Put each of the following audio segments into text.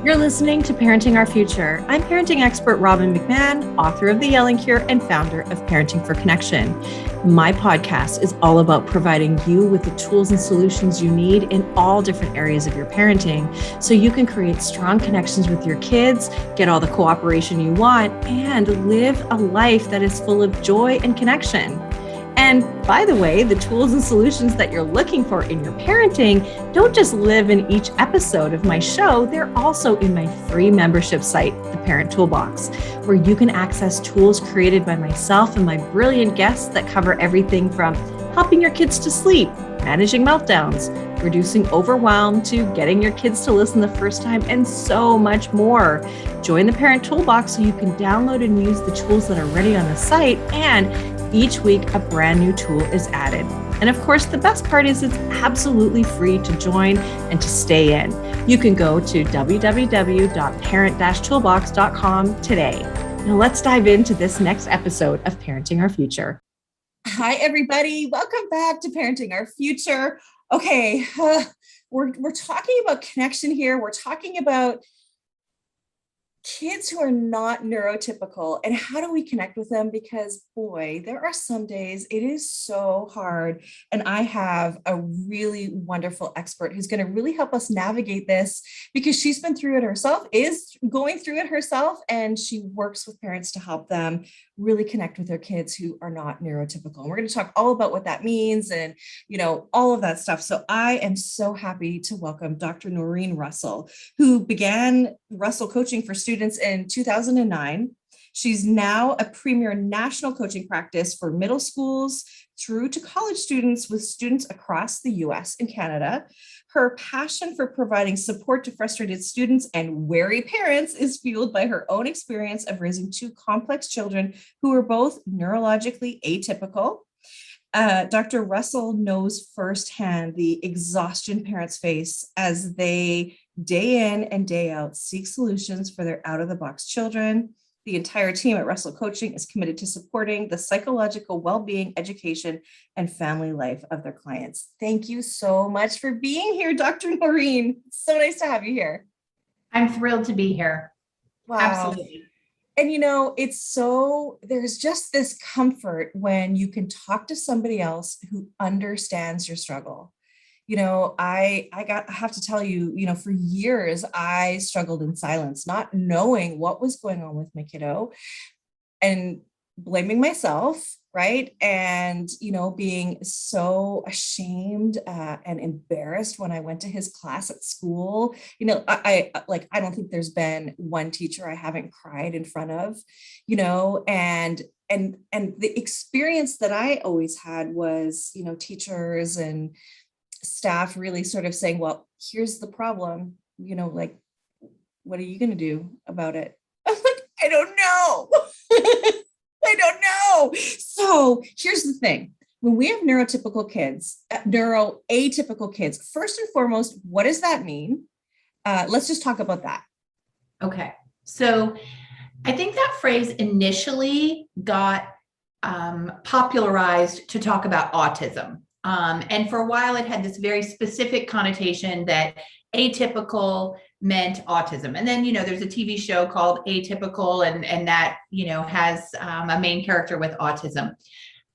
You're listening to Parenting Our Future. I'm parenting expert Robbin McManne, author of The Yelling Cure and founder of Parenting for Connection. My podcast is all about providing you with the tools and solutions you need in all different areas of your parenting so you can create strong connections with your kids, get all the cooperation you want, and live a life that is full of joy and connection. And by the way, the tools and solutions that you're looking for in your parenting don't just live in each episode of my show, they're also in my free membership site, The Parent Toolbox, where you can access tools created by myself and my brilliant guests that cover everything from helping your kids to sleep, managing meltdowns, reducing overwhelm, to getting your kids to listen the first time, and so much more. Join the Parent Toolbox so you can download and use the tools that are ready on the site, and each week, a brand new tool is added. And of course, the best part is it's absolutely free to join and to stay in. You can go to www.parent-toolbox.com today. Now let's dive into this next episode of Parenting Our Future. Hi, everybody. Welcome back to Parenting Our Future. Okay, we're talking about connection here. We're talking about kids who are not neurotypical and how do we connect with them? Because boy, there are some days it is so hard. And I have a really wonderful expert who's going to really help us navigate this because she's been through it herself, is going through it herself, and she works with parents to help them really connect with their kids who are not neurotypical. And we're going to talk all about what that means and, all of that stuff. So I am so happy to welcome Dr. Norrine Russel, who began Russel Coaching for Students in 2009. She's now a premier national coaching practice for middle schools through to college students with students across the US and Canada. Her passion for providing support to frustrated students and wary parents is fueled by her own experience of raising two complex children who are both neurologically atypical. Dr. Russel knows firsthand the exhaustion parents face as they day in and day out seek solutions for their out-of-the-box children. The entire team at Russel Coaching is committed to supporting the psychological well-being, education, and family life of their clients. Thank you so much for being here, Dr. Norrine. It's so nice to have you here. I'm thrilled to be here. Wow. Absolutely. And there's just this comfort when you can talk to somebody else who understands your struggle. I have to tell you, for years, I struggled in silence, not knowing what was going on with my kiddo and blaming myself, right? And, being so ashamed and embarrassed when I went to his class at school. I don't think there's been one teacher I haven't cried in front of, and the experience that I always had was, teachers and staff really sort of saying, well, here's the problem, what are you going to do about it? I'm like, I don't know. I don't know. So here's the thing. When we have neurotypical kids, neuroatypical kids, first and foremost, what does that mean? Let's just talk about that. Okay. So I think that phrase initially got popularized to talk about autism. And for a while, it had this very specific connotation that atypical meant autism. And then, there's a TV show called Atypical, and that, has a main character with autism.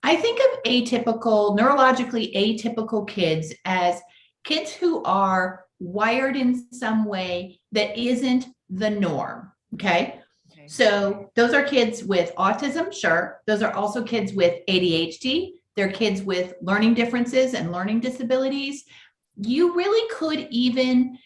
I think of atypical, neurologically atypical kids as kids who are wired in some way that isn't the norm. Okay. So those are kids with autism. Sure. Those are also kids with ADHD. They're kids with learning differences and learning disabilities. You really could even,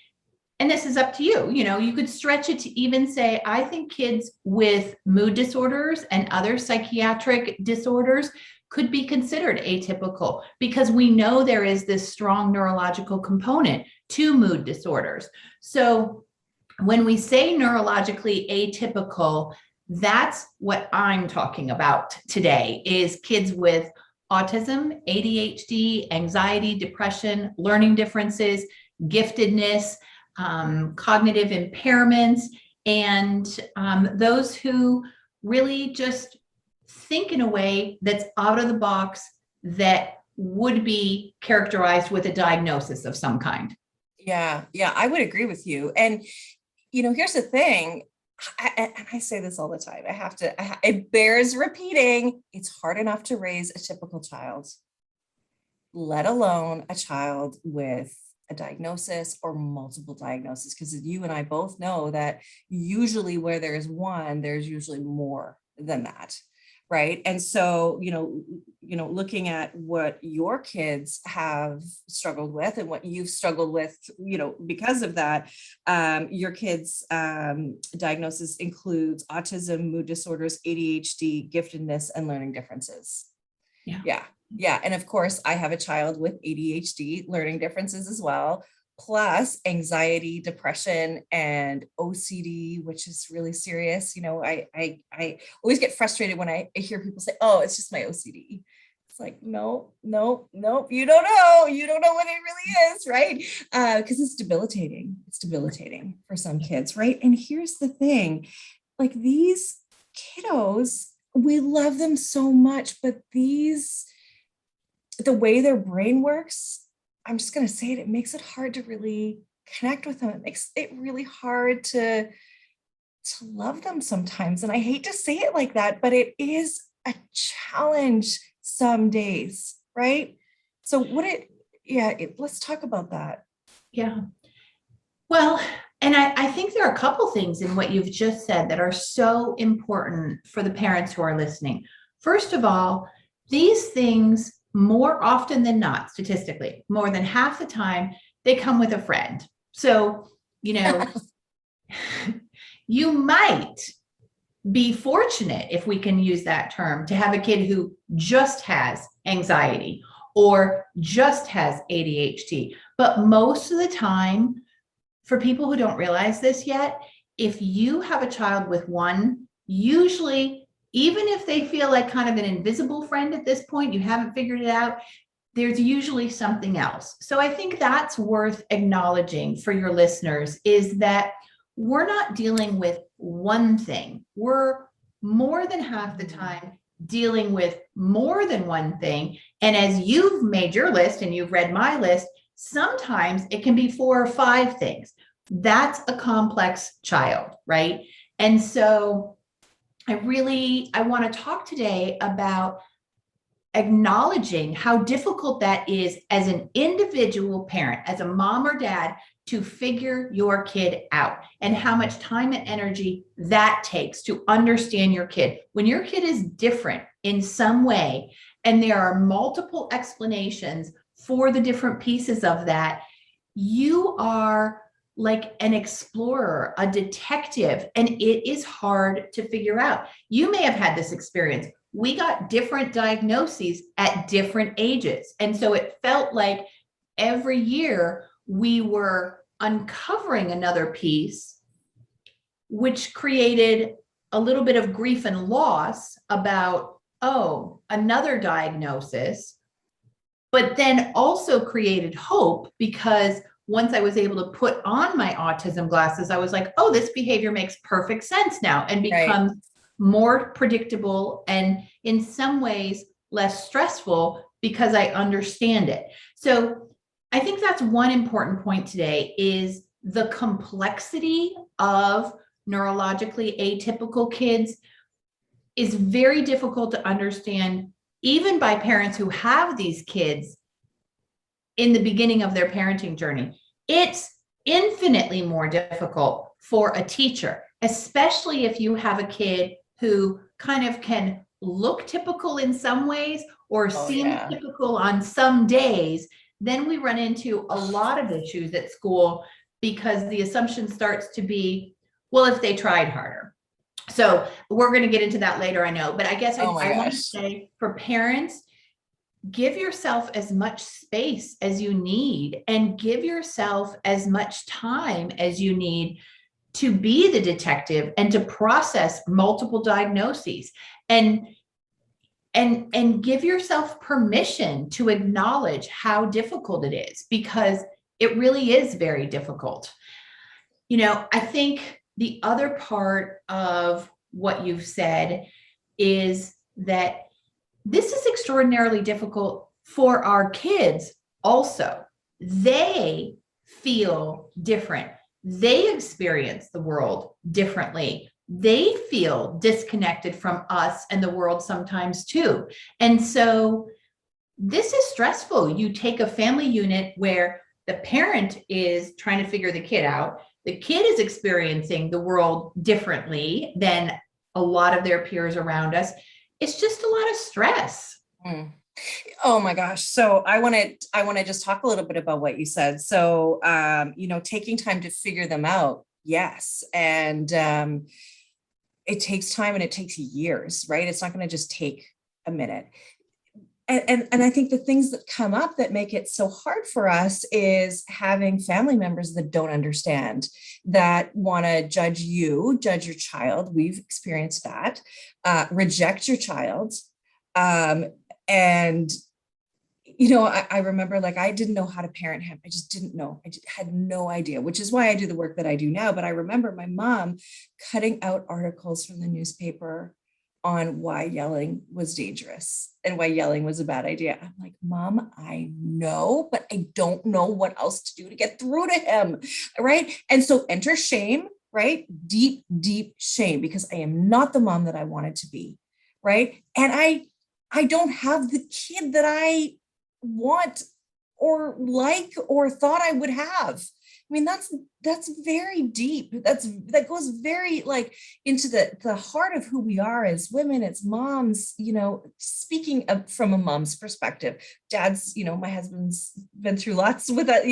and this is up to you, you could stretch it to even say, I think kids with mood disorders and other psychiatric disorders could be considered atypical because we know there is this strong neurological component to mood disorders. So when we say neurologically atypical, that's what I'm talking about today, is kids with autism, ADHD, anxiety, depression, learning differences, giftedness, cognitive impairments, and those who really just think in a way that's out of the box that would be characterized with a diagnosis of some kind. Yeah, I would agree with you. And here's the thing. And I say this all the time. It bears repeating. It's hard enough to raise a typical child, let alone a child with a diagnosis or multiple diagnoses. Because you and I both know that usually where there's one, there's usually more than that. Right. And so, looking at what your kids have struggled with and what you've struggled with, because of that, your kids' diagnosis includes autism, mood disorders, ADHD, giftedness, and learning differences. Yeah. And of course, I have a child with ADHD, learning differences as well, plus anxiety, depression, and OCD, which is really serious. I always get frustrated when I hear people say, oh, it's just my OCD. It's like, no, you don't know. You don't know what it really is, right? Because it's debilitating. It's debilitating for some kids, right? And here's the thing, like these kiddos, we love them so much, but the way their brain works, I'm just going to say it, it makes it hard to really connect with them. It makes it really hard to love them sometimes. And I hate to say it like that, but it is a challenge some days, right? So let's talk about that. Yeah. Well, and I think there are a couple things in what you've just said that are so important for the parents who are listening. First of all, these things, more often than not, statistically, more than half the time, they come with a friend. So, you might be fortunate, if we can use that term, to have a kid who just has anxiety or just has ADHD. But most of the time, for people who don't realize this yet, if you have a child with one, usually, even if they feel like kind of an invisible friend at this point, you haven't figured it out, there's usually something else. So I think that's worth acknowledging for your listeners, is that we're not dealing with one thing. We're more than half the time dealing with more than one thing. And as you've made your list and you've read my list, sometimes it can be 4 or 5 things. That's a complex child, right? And so I want to talk today about acknowledging how difficult that is as an individual parent, as a mom or dad, to figure your kid out, and how much time and energy that takes to understand your kid. When your kid is different in some way, and there are multiple explanations for the different pieces of that, you are like an explorer, a detective, and it is hard to figure out. You may have had this experience. We got different diagnoses at different ages. And so it felt like every year we were uncovering another piece, which created a little bit of grief and loss about, oh, another diagnosis, but then also created hope, because once I was able to put on my autism glasses, I was like, oh, this behavior makes perfect sense now, and becomes more predictable and in some ways less stressful because I understand it. So I think that's one important point today, is the complexity of neurologically atypical kids is very difficult to understand, even by parents who have these kids in the beginning of their parenting journey. It's infinitely more difficult for a teacher, especially if you have a kid who kind of can look typical in some ways or seem typical on some days. Then we run into a lot of issues at school, because the assumption starts to be, well, if they tried harder. So we're going to get into that later, I know, but I guess I want to say, for parents, give yourself as much space as you need, and give yourself as much time as you need to be the detective and to process multiple diagnoses, and give yourself permission to acknowledge how difficult it is, because it really is very difficult. I think the other part of what you've said is that this is extraordinarily difficult for our kids also. They feel different. they experience the world differently. They feel disconnected from us and the world sometimes too. And so this is stressful. You take a family unit where the parent is trying to figure the kid out. The kid is experiencing the world differently than a lot of their peers around us. It's just a lot of stress. Mm. Oh my gosh. So I want to just talk a little bit about what you said. So, taking time to figure them out. Yes. And it takes time and it takes years, right? It's not going to just take a minute. And I think the things that come up that make it so hard for us is having family members that don't understand, that want to judge your child. We've experienced that, reject your child. And, I remember, like, I didn't know how to parent him. I just didn't know. I just had no idea, which is why I do the work that I do now. But I remember my mom cutting out articles from the newspaper on why yelling was dangerous and why yelling was a bad idea. I'm like, Mom, I know, but I don't know what else to do to get through to him. Right. And so enter shame, right? Deep, deep shame, because I am not the mom that I wanted to be. Right. And I don't have the kid that I want or like or thought I would have. I mean, that's very deep. That goes very, like, into the heart of who we are as women, as moms, speaking from a mom's perspective. Dad's, my husband's been through lots with that,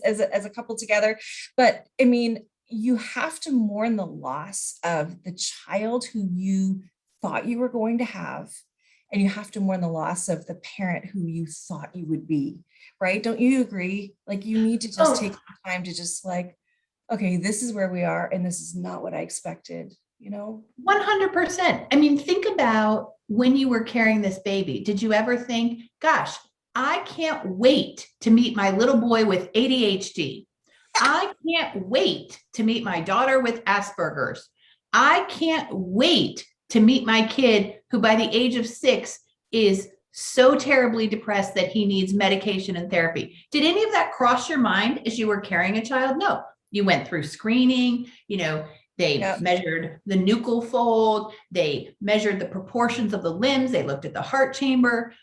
as a couple together. But I mean, you have to mourn the loss of the child who you thought you were going to have. And you have to mourn the loss of the parent who you thought you would be, right? Don't you agree? Like, you need to just take the time to just, like, okay, this is where we are, and this is not what I expected, 100%. I mean, think about when you were carrying this baby. Did you ever think, gosh, I can't wait to meet my little boy with ADHD. I can't wait to meet my daughter with Asperger's. I can't wait to meet my kid who by the age of 6 is so terribly depressed that he needs medication and therapy. Did any of that cross your mind as you were carrying a child? No. You went through screening, they measured the nuchal fold, they measured the proportions of the limbs, they looked at the heart chamber.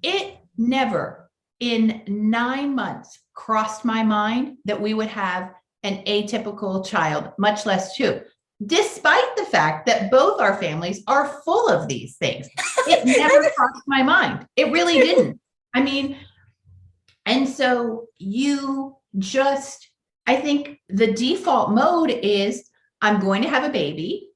It never in 9 months crossed my mind that we would have an atypical child, much less 2. Despite the fact that both our families are full of these things. It never crossed my mind. It really didn't. I mean, and so I think the default mode is, I'm going to have a baby,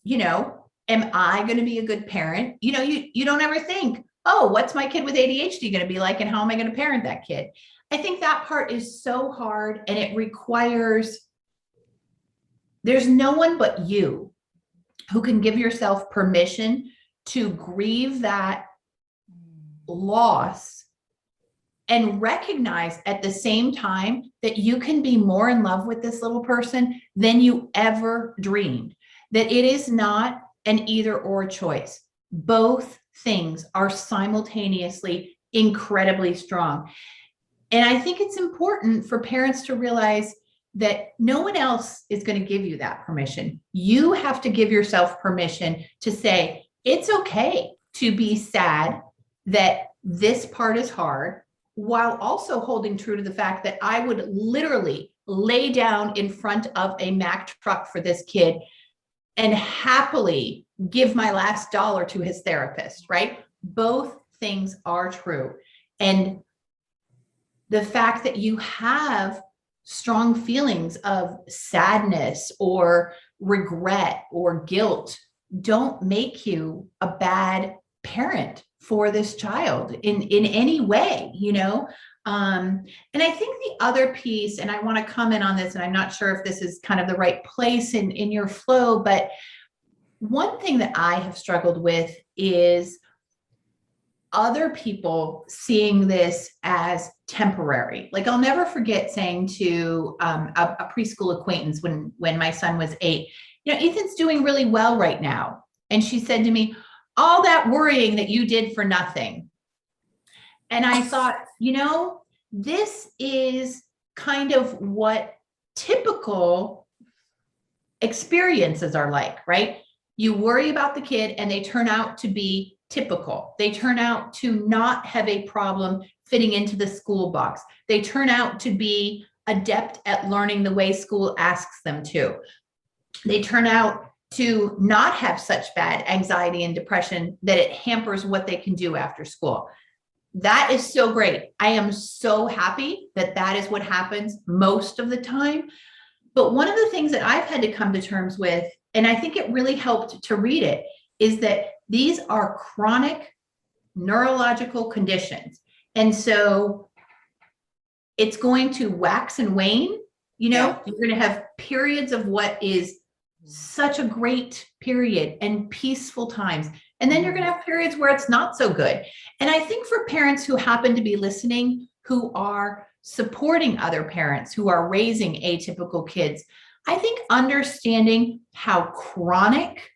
am I going to be a good parent? You don't ever think, oh, what's my kid with ADHD going to be like, and how am I going to parent that kid? I think that part is so hard, and it requires, there's no one but you who can give yourself permission to grieve that loss and recognize at the same time that you can be more in love with this little person than you ever dreamed, that it is not an either or choice. Both things are simultaneously incredibly strong. And I think it's important for parents to realize that no one else is going to give you that permission. You have to give yourself permission to say, it's okay to be sad that this part is hard, while also holding true to the fact that I would literally lay down in front of a Mack truck for this kid and happily give my last dollar to his therapist, right? Both things are true. And the fact that you have strong feelings of sadness or regret or guilt don't make you a bad parent for this child in any way, and I think the other piece, and I want to comment on this, and I'm not sure if this is kind of the right place in your flow, but one thing that I have struggled with is other people seeing this as temporary. Like, I'll never forget saying to a preschool acquaintance when my son was 8, Ethan's doing really well right now. And she said to me, all that worrying that you did for nothing. And I thought, this is kind of what typical experiences are like, right? You worry about the kid and they turn out to be typical. They turn out to not have a problem fitting into the school box. They turn out to be adept at learning the way school asks them to. They turn out to not have such bad anxiety and depression that it hampers what they can do after school. That is so great. I am so happy that that is what happens most of the time. But one of the things that I've had to come to terms with, and I think it really helped to read it, is that these are chronic neurological conditions. And so it's going to wax and wane. You know, Yeah. you're going to have periods of what is such a great period and peaceful times. And then you're going to have periods where it's not so good. And I think for parents who happen to be listening, who are supporting other parents who are raising atypical kids, I think understanding how chronic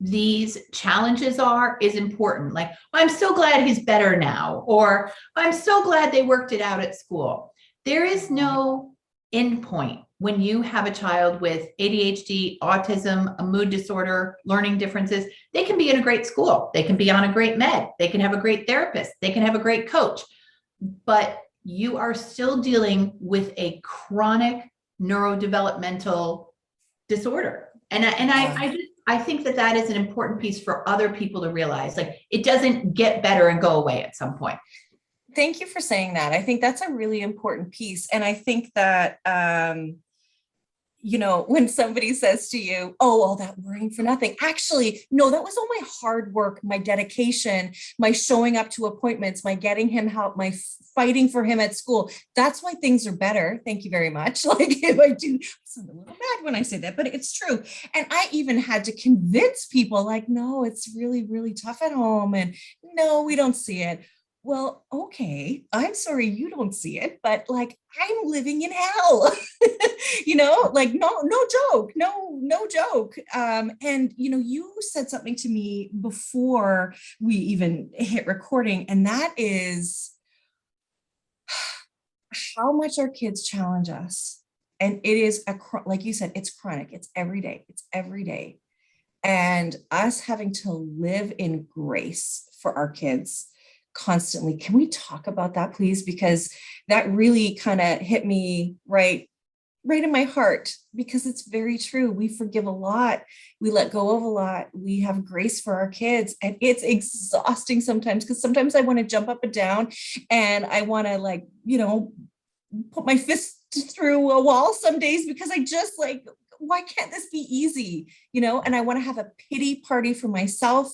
these challenges are is important. Like, I'm so glad he's better now, or I'm so glad they worked it out at school. There is no end point when you have a child with ADHD, autism, a mood disorder, learning differences. They can be in a great school. They can be on a great med. They can have a great therapist. They can have a great coach. But you are still dealing with a chronic neurodevelopmental disorder. And I think that that is an important piece for other people to realize. Like, it doesn't get better and go away at some point. Thank you for saying that. I think that's a really important piece. And I think that, when somebody says to you, oh, all that worrying for nothing. Actually, no, that was all my hard work, my dedication, my showing up to appointments, my getting him help, my fighting for him at school. That's why things are better. Thank you very much. Like, if I do, I'm a little mad when I say that, but it's true. And I even had to convince people, like, no, it's really, really tough at home. And no, we don't see it. Well, okay, I'm sorry you don't see it, but like, I'm living in hell, like, no joke, no joke. And, you said something to me before we even hit recording, and that is how much our kids challenge us. And it is, like you said, it's chronic, it's every day. And us having to live in grace for our kids constantly. Can we talk about that, please? Because that really kind of hit me right in my heart, because it's very true. We forgive a lot. We let go of a lot. We have grace for our kids. And it's exhausting sometimes, because sometimes I want to jump up and down and I want to put my fist through a wall some days, because I just why can't this be easy? And I want to have a pity party for myself,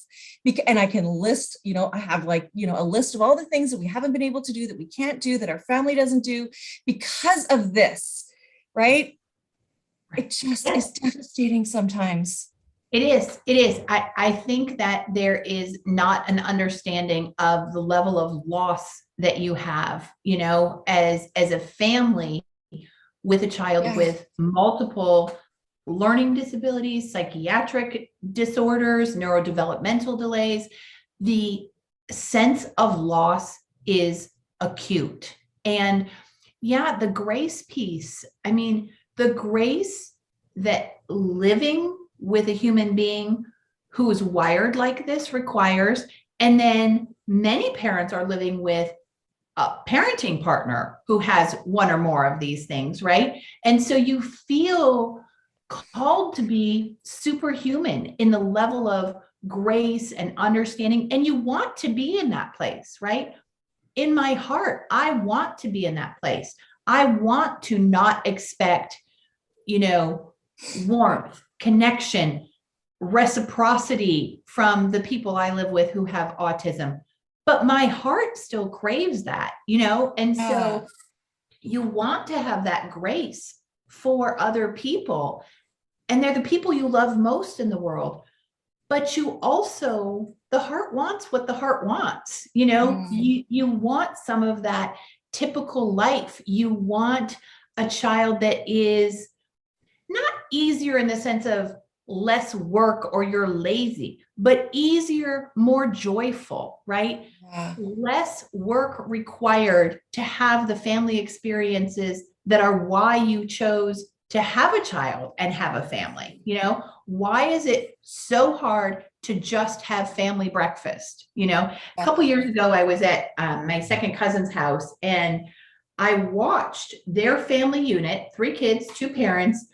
and I can list, I have a list of all the things that we haven't been able to do, that we can't do, that our family doesn't do because of this, right? It just is devastating sometimes. It is. I think that there is not an understanding of the level of loss that you have, as a family with a child with multiple learning disabilities, psychiatric disorders, neurodevelopmental delays. The sense of loss is acute. And the grace piece, the grace that living with a human being who is wired like this requires, and then many parents are living with a parenting partner who has one or more of these things, right? And so you feel called to be superhuman in the level of grace and understanding, and you want to be in that place, right? In my heart, I want to be in that place. I want to not expect, warmth, connection, reciprocity from the people I live with who have autism, but my heart still craves that, and so you want to have that grace for other people, and they're the people you love most in the world. But you also, the heart wants what the heart wants. You want some of that typical life. You want a child that is not easier in the sense of less work or you're lazy, but easier, more joyful, right? Less work required to have the family experiences that are why you chose to have a child and have a family. Why is it so hard to just have family breakfast? A couple years ago, I was at my second cousin's house, and I watched their family unit, 3 kids, 2 parents,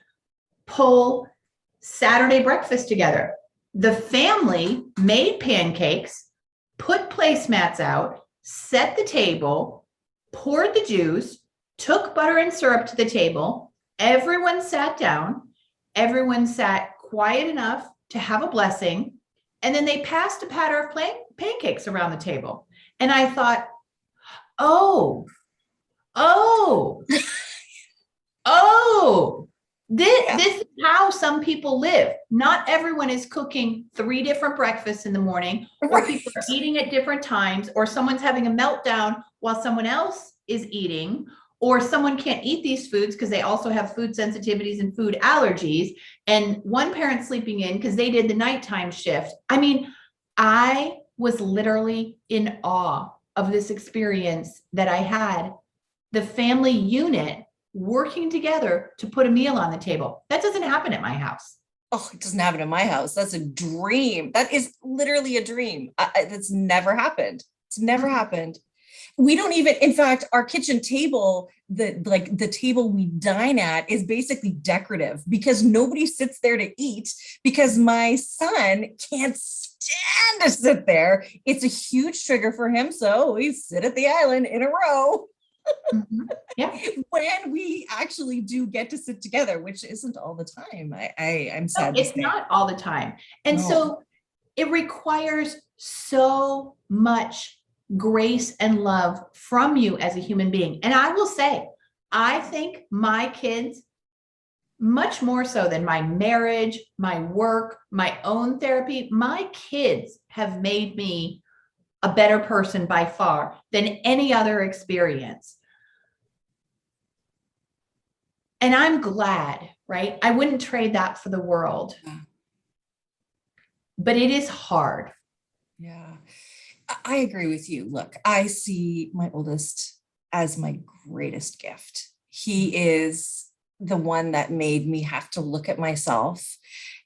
pull Saturday breakfast together. The family made pancakes, put placemats out, set the table, poured the juice, took butter and syrup to the table. Everyone sat down. Everyone sat quiet enough to have a blessing. And then they passed a platter of pancakes around the table. And I thought, oh, this is how some people live. Not everyone is cooking 3 different breakfasts in the morning, or people are eating at different times, or someone's having a meltdown while someone else is eating, or someone can't eat these foods because they also have food sensitivities and food allergies, and one parent sleeping in because they did the nighttime shift. I mean, I was literally in awe of this experience that I had. The family unit working together to put a meal on the table. That doesn't happen at my house. Oh, it doesn't happen in my house. That's a dream. That is literally a dream. That's never happened. It's never happened. We don't even, in fact, our kitchen table, the table we dine at is basically decorative because nobody sits there to eat because my son can't stand to sit there. It's a huge trigger for him. So we sit at the island in a row. Yeah. When we actually do get to sit together, which isn't all the time. I'm sad. It's not all the time. And so it requires so much grace and love from you as a human being. And I will say, I think my kids, much more so than my marriage, my work, my own therapy, my kids have made me a better person by far than any other experience. And I'm glad, right? I wouldn't trade that for the world. But it is hard. Yeah, I agree with you. Look, I see my oldest as my greatest gift. He is the one that made me have to look at myself,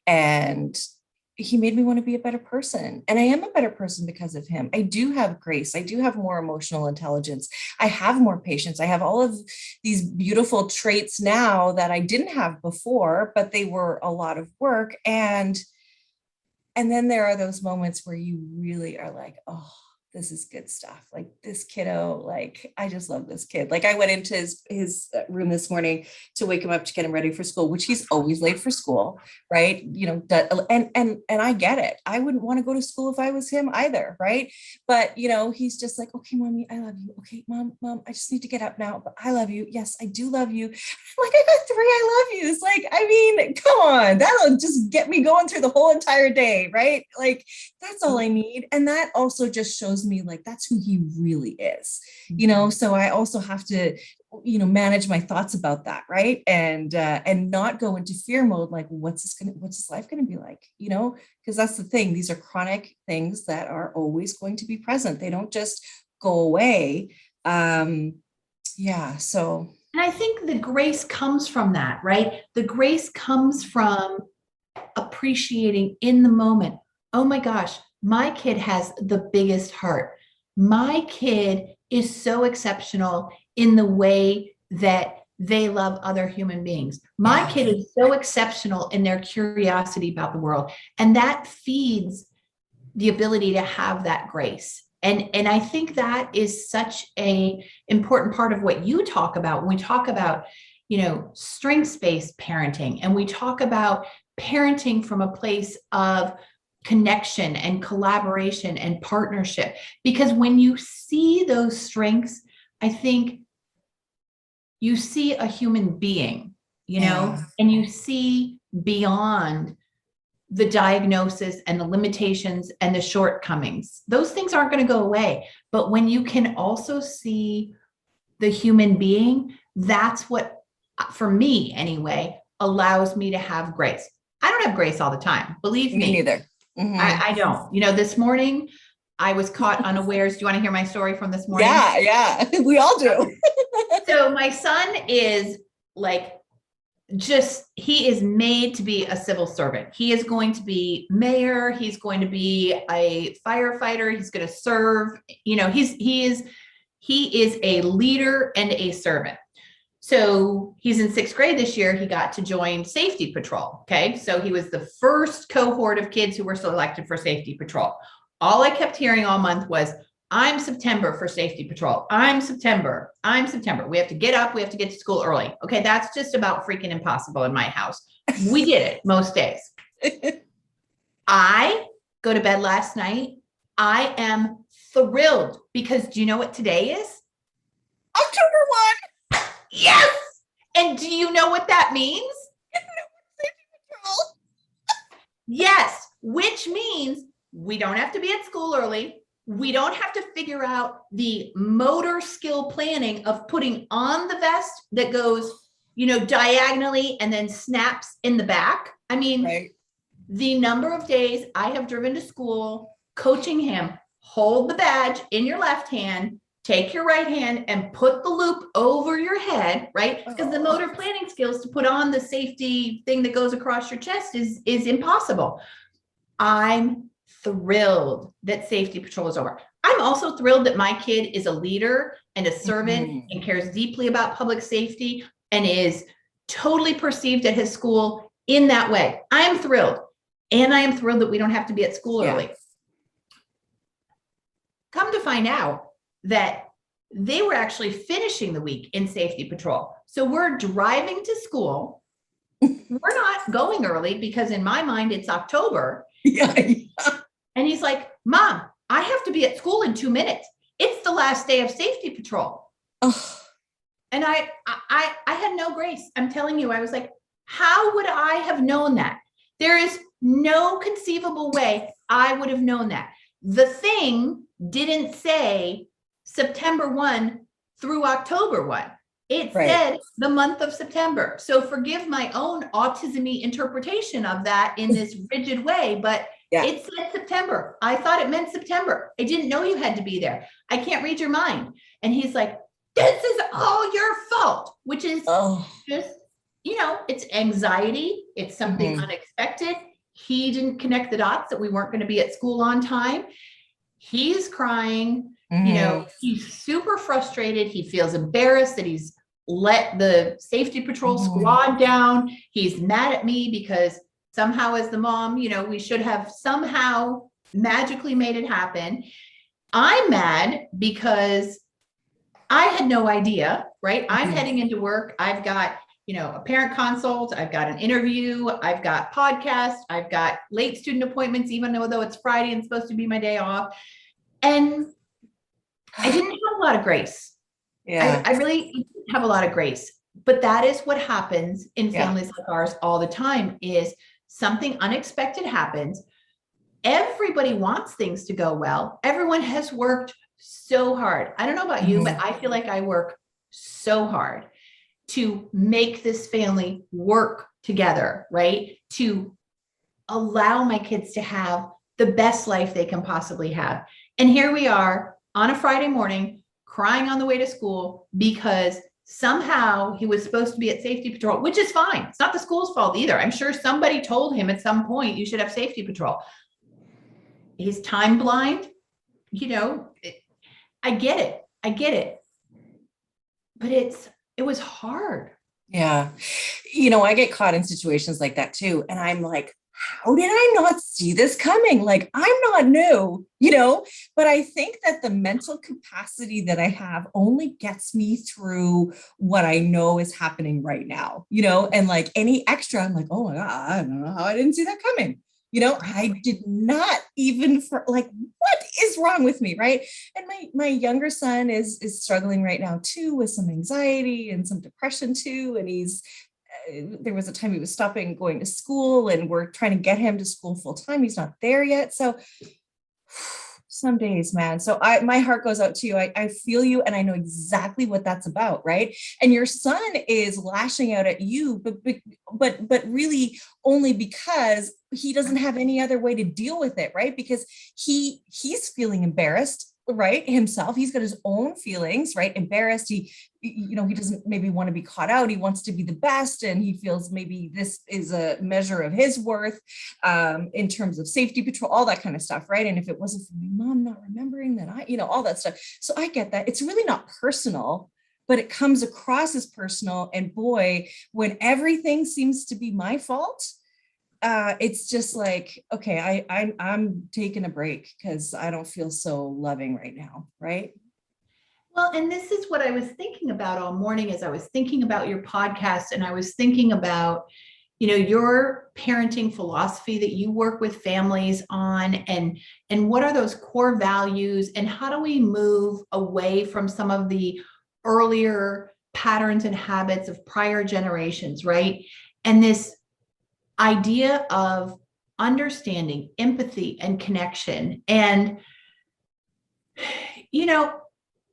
and he made me want to be a better person. And I am a better person because of him. I do have grace. I do have more emotional intelligence. I have more patience. I have all of these beautiful traits now that I didn't have before, but they were a lot of work. And then there are those moments where you really are like, oh, this is good stuff. Like this kiddo, like, I just love this kid. Like I went into his room this morning to wake him up to get him ready for school, which he's always late for school. Right. And I get it. I wouldn't want to go to school if I was him either. Right. But, he's just like, okay, mommy, I love you. Okay, mom, I just need to get up now, but I love you. Yes, I do love you. I'm like, I got 3, I love you. It's like, I mean, come on, that'll just get me going through the whole entire day. Right. Like that's all I need. And that also just shows me like that's who he really is, so I also have to manage my thoughts about that, right? And not go into fear mode, like what's this life gonna be like, because that's the thing, these are chronic things that are always going to be present. They don't just go away. So and I think the grace comes from that, right? The grace comes from appreciating in the moment. Oh my gosh, my kid has the biggest heart. My kid is so exceptional in the way that they love other human beings. My kid is so exceptional in their curiosity about the world. And that feeds the ability to have that grace. And I think that is such an important part of what you talk about when we talk about, strengths-based parenting, and we talk about parenting from a place of connection and collaboration and partnership. Because when you see those strengths, I think you see a human being, and you see beyond the diagnosis and the limitations and the shortcomings. Those things aren't going to go away. But when you can also see the human being, that's what, for me anyway, allows me to have grace. I don't have grace all the time. Believe me. Me neither. Mm-hmm. I don't. This morning I was caught unawares. Do you want to hear my story from this morning? Yeah, we all do. So my son is like, he is made to be a civil servant. He is going to be mayor. He's going to be a firefighter. He's going to serve, he is a leader and a servant. So he's in 6th grade this year. He got to join safety patrol. Okay. So he was the first cohort of kids who were selected for safety patrol. All I kept hearing all month was, I'm September for safety patrol. I'm September. We have to get up. We have to get to school early. Okay. That's just about freaking impossible in my house. We did it most days. I go to bed last night. I am thrilled because do you know what today is? October 1. Yes. And do you know what that means? Yes. Which means we don't have to be at school early. We don't have to figure out the motor skill planning of putting on the vest that goes, diagonally and then snaps in the back. I mean, right. The number of days I have driven to school coaching him, hold the badge in your left hand, take your right hand and put the loop over your head, right? Because the motor planning skills to put on the safety thing that goes across your chest is impossible. I'm thrilled that safety patrol is over. I'm also thrilled that my kid is a leader and a servant and cares deeply about public safety and is totally perceived at his school in that way. I am thrilled. And I am thrilled that we don't have to be at school early. Come to find out that they were actually finishing the week in safety patrol. So we're driving to school. We're not going early because in my mind, it's October. Yeah. And he's like, Mom, I have to be at school in 2 minutes. It's the last day of safety patrol. Oh. And I had no grace. I'm telling you, I was like, how would I have known that? There is no conceivable way I would have known that. The thing didn't say September 1 through October 1. It said the month of September. So forgive my own autism-y interpretation of that in this rigid way, but it said September. I thought it meant September. I didn't know you had to be there. I can't read your mind. And he's like, this is all your fault, which is just, it's anxiety. It's something unexpected. He didn't connect the dots that we weren't going to be at school on time. He's crying. He's super frustrated. He feels embarrassed that he's let the safety patrol squad down. He's mad at me because somehow as the mom, we should have somehow magically made it happen. I'm mad because I had no idea, right? I'm heading into work. I've got, a parent consult. I've got an interview. I've got podcasts. I've got late student appointments, even though it's Friday and supposed to be my day off. And I didn't have a lot of grace. Yeah. I really didn't have a lot of grace, but that is what happens in families like ours all the time is something unexpected happens. Everybody wants things to go well. Everyone has worked so hard. I don't know about you, but I feel like I work so hard to make this family work together, right? To allow my kids to have the best life they can possibly have. And here we are on a Friday morning crying on the way to school because somehow he was supposed to be at safety patrol, which is fine. It's not the school's fault either. I'm sure somebody told him at some point you should have safety patrol. He's time blind. I get it. But it was hard. Yeah. I get caught in situations like that too. And I'm like, how did I not see this coming? Like, I'm not new, but I think that the mental capacity that I have only gets me through what I know is happening right now, and like any extra, I'm like, oh my God, I don't know how I didn't see that coming. I did not even what is wrong with me, right? And my younger son is struggling right now too with some anxiety and some depression too. And there was a time he was stopping going to school and we're trying to get him to school full time. He's not there yet. So some days, man. So my heart goes out to you. I feel you. And I know exactly what that's about. Right. And your son is lashing out at you, but really only because he doesn't have any other way to deal with it. Right. Because he's feeling embarrassed right, himself. He's got his own feelings, right? Embarrassed. He doesn't maybe want to be caught out. He wants to be the best. And he feels maybe this is a measure of his worth in terms of safety patrol, all that kind of stuff, right? And if it wasn't for my mom not remembering, then all that stuff. So I get that. It's really not personal, but it comes across as personal. And boy, when everything seems to be my fault, it's just like, okay, I'm taking a break because I don't feel so loving right now, right? Well, and this is what I was thinking about all morning as I was thinking about your podcast, and I was thinking about, your parenting philosophy that you work with families on, and what are those core values, and how do we move away from some of the earlier patterns and habits of prior generations, right? And this idea of understanding, empathy, and connection. And,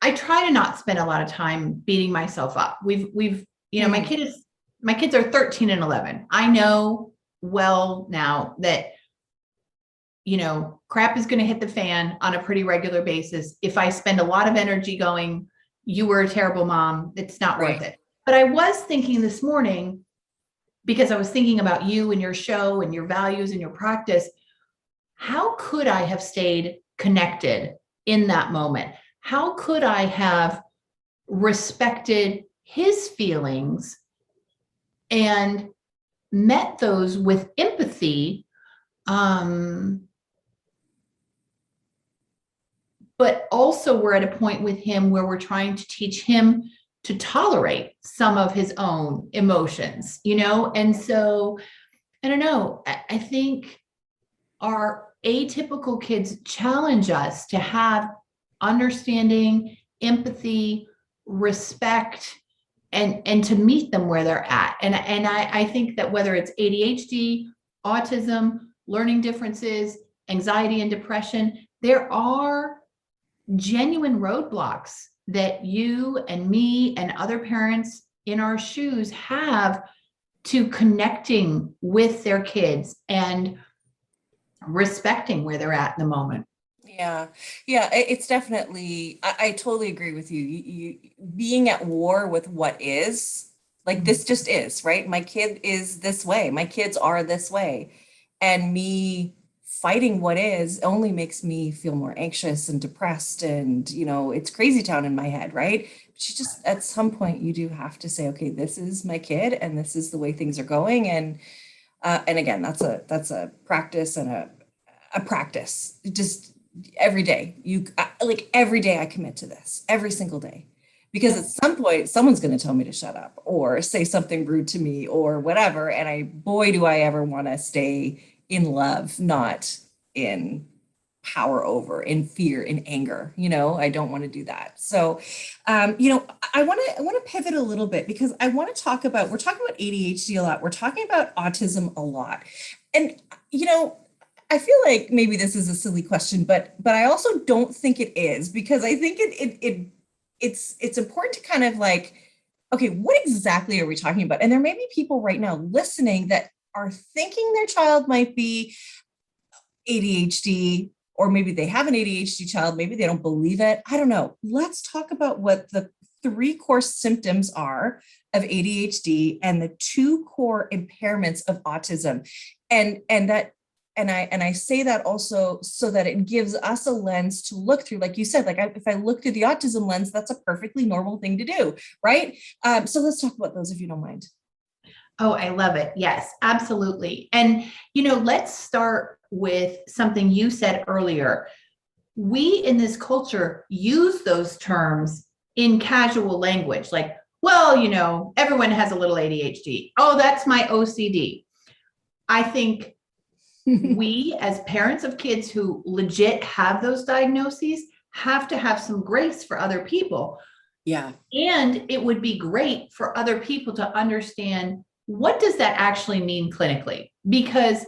I try to not spend a lot of time beating myself up. My kids are 13 and 11. I know well now that, crap is going to hit the fan on a pretty regular basis. If I spend a lot of energy going, you were a terrible mom, it's not worth it. But I was thinking this morning, because I was thinking about you and your show and your values and your practice, how could I have stayed connected in that moment? How could I have respected his feelings and met those with empathy? But also we're at a point with him where we're trying to teach him to tolerate some of his own emotions, And so, I don't know, I think our atypical kids challenge us to have understanding, empathy, respect, and to meet them where they're at. And I think that whether it's ADHD, autism, learning differences, anxiety and depression, there are genuine roadblocks that you and me and other parents in our shoes have to connecting with their kids and respecting where they're at in the moment. Yeah. It's definitely, I totally agree with you. You being at war with what is, like, this just is, right? My kid is this way. My kids are this way. And me fighting what is only makes me feel more anxious and depressed. And, it's crazy town in my head, right? But you just, at some point, you do have to say, okay, this is my kid and this is the way things are going. And again, that's a practice and a practice. Just every day, every day I commit to this every single day, because at some point someone's going to tell me to shut up or say something rude to me or whatever. And boy, do I ever want to stay in love, not in power over, in fear, in anger. I don't want to do that. So, I want to pivot a little bit, because I want to talk about, we're talking about ADHD a lot. We're talking about autism a lot. And, I feel like maybe this is a silly question, but I also don't think it is, because I think it's important to kind of like, okay, what exactly are we talking about? And there may be people right now listening that are thinking their child might be ADHD, or maybe they have an ADHD child, maybe they don't believe it. I don't know. Let's talk about what the 3 core symptoms are of ADHD and the 2 core impairments of autism. And I say that also so that it gives us a lens to look through. Like you said, if I look through the autism lens, that's a perfectly normal thing to do, right? So let's talk about those, if you don't mind. Oh, I love it. Yes, absolutely. And, let's start with something you said earlier. We in this culture use those terms in casual language, like, well, everyone has a little ADHD. Oh, that's my OCD. I think we, as parents of kids who legit have those diagnoses, have to have some grace for other people. Yeah. And it would be great for other people to understand, what does that actually mean clinically? Because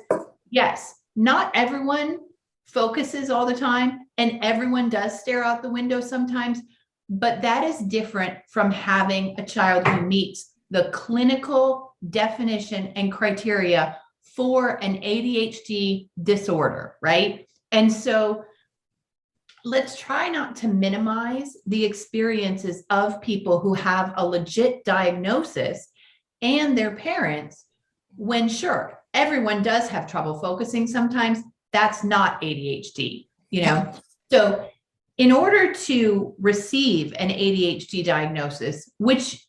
yes, not everyone focuses all the time, and everyone does stare out the window sometimes, but that is different from having a child who meets the clinical definition and criteria for an ADHD disorder, right? And so let's try not to minimize the experiences of people who have a legit diagnosis and their parents, when sure, everyone does have trouble focusing sometimes. That's not ADHD, you know? So in order to receive an ADHD diagnosis, which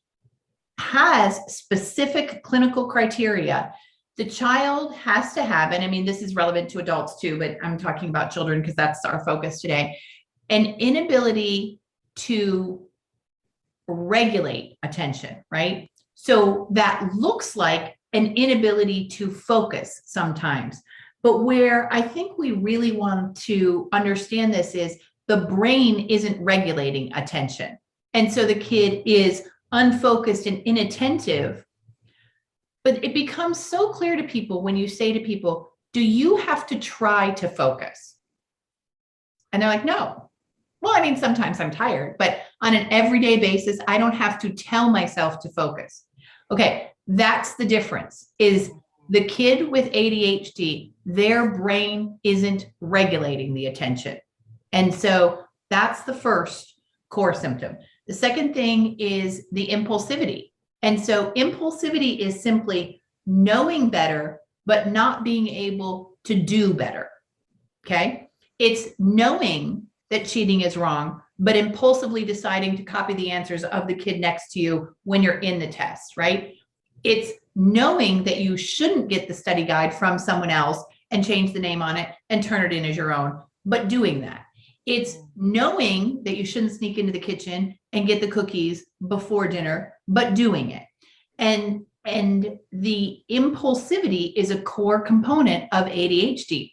has specific clinical criteria, the child has to have, and I mean, this is relevant to adults too, but I'm talking about children because that's our focus today, an inability to regulate attention, right? So that looks like an inability to focus sometimes. But where I think we really want to understand this is the brain isn't regulating attention. And so the kid is unfocused and inattentive. But it becomes so clear to people when you say to people, do you have to try to focus? And they're like, no. Well, I mean, sometimes I'm tired, but on an everyday basis, I don't have to tell myself to focus. Okay, that's the difference, is the kid with ADHD, their brain isn't regulating the attention. And so that's the first core symptom. The second thing is the impulsivity. And so impulsivity is simply knowing better, but not being able to do better. Okay. It's knowing that cheating is wrong, but impulsively deciding to copy the answers of the kid next to you when you're in the test, right? It's knowing that you shouldn't get the study guide from someone else and change the name on it and turn it in as your own, but doing that. It's knowing that you shouldn't sneak into the kitchen and get the cookies before dinner, but doing it. And the impulsivity is a core component of ADHD.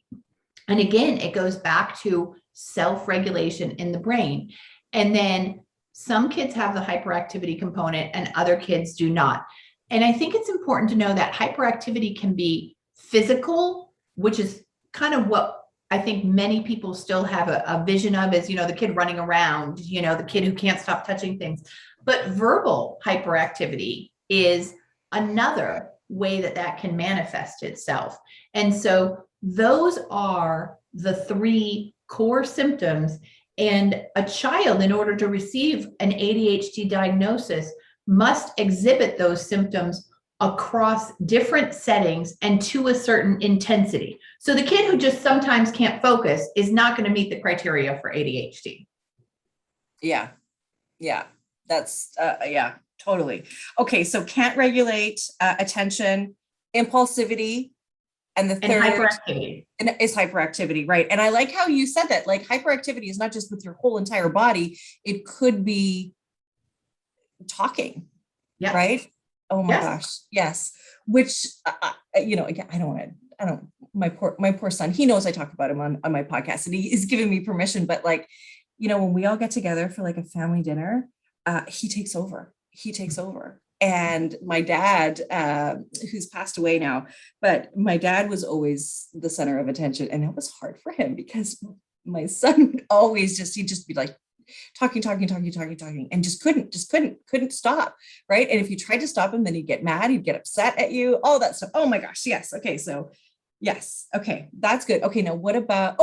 And again, it goes back to self-regulation in the brain. And then some kids have the hyperactivity component and other kids do not. And I think it's important to know that hyperactivity can be physical, which is kind of what I think many people still have a vision of, as, you know, the kid running around, you know, the kid who can't stop touching things. But verbal hyperactivity is another way that that can manifest itself. And so those are the three core symptoms. And a child, in order to receive an ADHD diagnosis, must exhibit those symptoms across different settings and to a certain intensity. So the kid who just sometimes can't focus is not going to meet the criteria for ADHD. Yeah. Yeah. That's, yeah, totally. Okay. So can't regulate attention, impulsivity, and the third hyperactivity. Is hyperactivity, right? And I like how you said that, like, hyperactivity is not just with your whole entire body. It could be talking, yeah. Right? Oh my gosh. Yes. Which, you know, again, my poor son, he knows I talk about him on my podcast and he is giving me permission, but like, you know, when we all get together for like a family dinner, he takes over. And my dad, who's passed away now, but my dad was always the center of attention. And it was hard for him because my son would always he'd just be like, talking, and just couldn't stop. Right. And if you tried to stop him, then he'd get mad, he'd get upset at you, all that stuff. Oh my gosh. Yes. Okay. So yes. Okay. That's good. Okay. Now what about,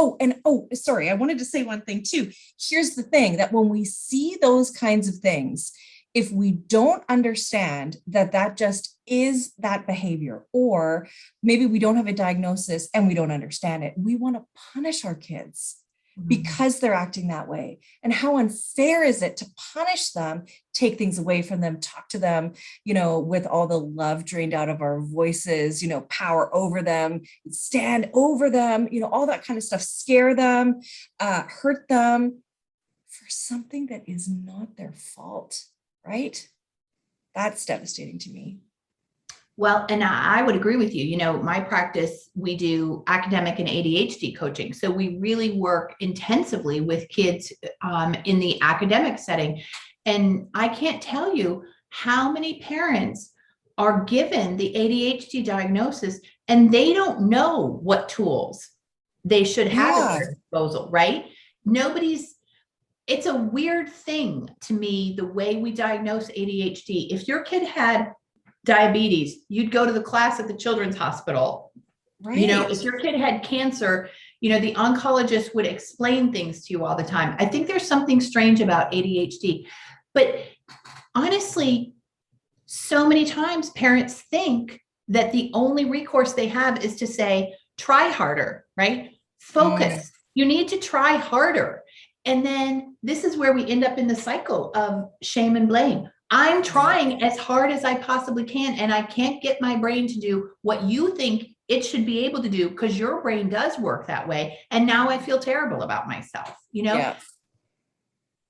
sorry. I wanted to say one thing too. Here's the thing, that when we see those kinds of things, if we don't understand that just is that behavior, or maybe we don't have a diagnosis and we don't understand it, we want to punish our kids because they're acting that way. And how unfair is it to punish them, take things away from them, talk to them, you know, with all the love drained out of our voices, you know, power over them, stand over them, you know, all that kind of stuff, scare them, hurt them for something that is not their fault, right? That's devastating to me. Well, and I would agree with you. You know, my practice, we do academic and ADHD coaching. So we really work intensively with kids in the academic setting. And I can't tell you how many parents are given the ADHD diagnosis and they don't know what tools they should have at their disposal, right? It's a weird thing to me, the way we diagnose ADHD. If your kid had diabetes, you'd go to the class at the children's hospital. Right. You know, if your kid had cancer, The oncologist would explain things to you all the time. I think there's something strange about ADHD, but honestly, so many times parents think that the only recourse they have is to say, try harder, right? Focus. You need to try harder. And then this is where we end up in the cycle of shame and blame. I'm trying as hard as I possibly can, and I can't get my brain to do what you think it should be able to do because your brain does work that way. And now I feel terrible about myself.